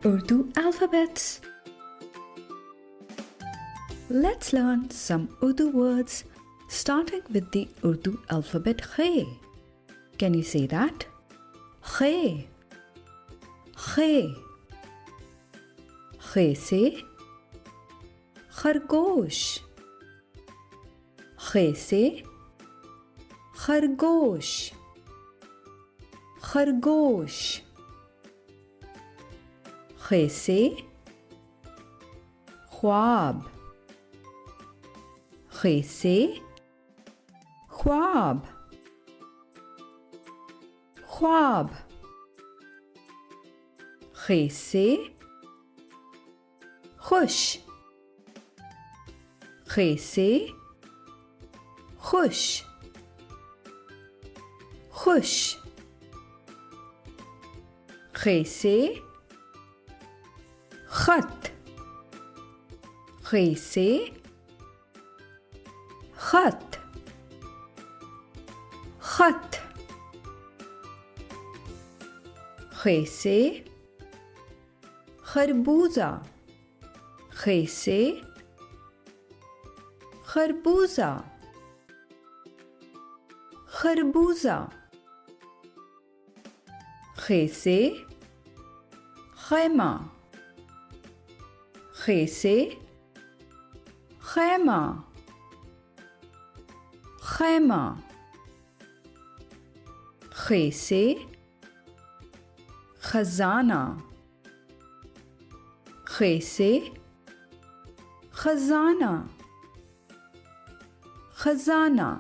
Urdu alphabets. Let's learn some Urdu words starting with the Urdu alphabet Khe. Can you say that? Khe. Khe. Khe se खरगोश. खे से खरगोश. खरगोश. खे से ख्वाब. खे से ख्वाब. ख्वाब. खे से खुश. खे से खुश. खुश. खे से खत. खे से खत. खत. खे से खरबूजा. खे से खरबूजा. खरबूजा. खे से खैमा. खे से खैमा. खैमा. खे से खजाना. खे से खजाना. खजाना.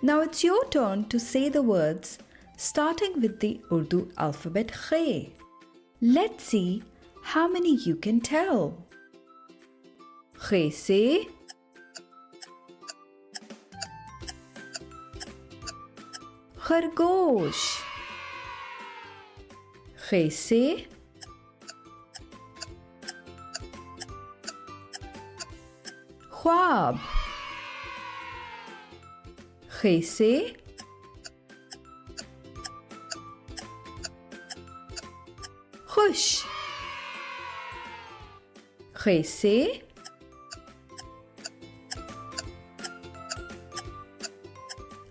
Now it's your turn to say the words starting with the Urdu alphabet Khe. Let's see how many you can tell. Khe se खरगोश. खे से ख्वाब. खे से खुश. खे से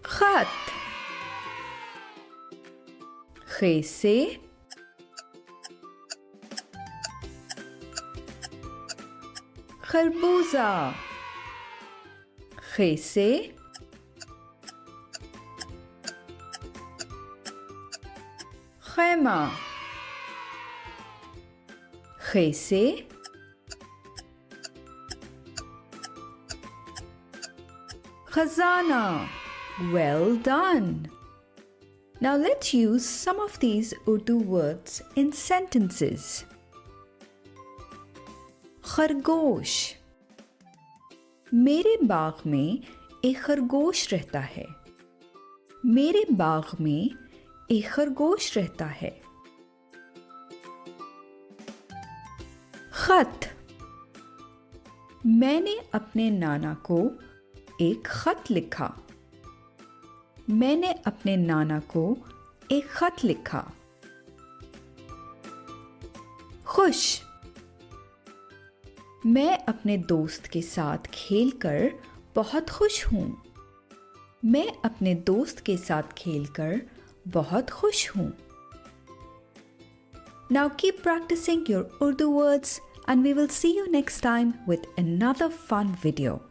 खत. खे से खरबूजा. खे से खैमा. खे से खजाना. Well done. Now let's use some of these Urdu words in sentences. खरगोश. मेरे बाग में एक खरगोश रहता है. मेरे बाग में एक खरगोश रहता है. खत. मैंने अपने नाना को एक खत लिखा. मैंने अपने नाना को एक खत लिखा. खुश. मैं अपने दोस्त के साथ खेलकर बहुत खुश हूँ. मैं अपने दोस्त के साथ खेलकर बहुत खुश हूँ. Now keep practicing your Urdu words and we will see you next time with another fun video.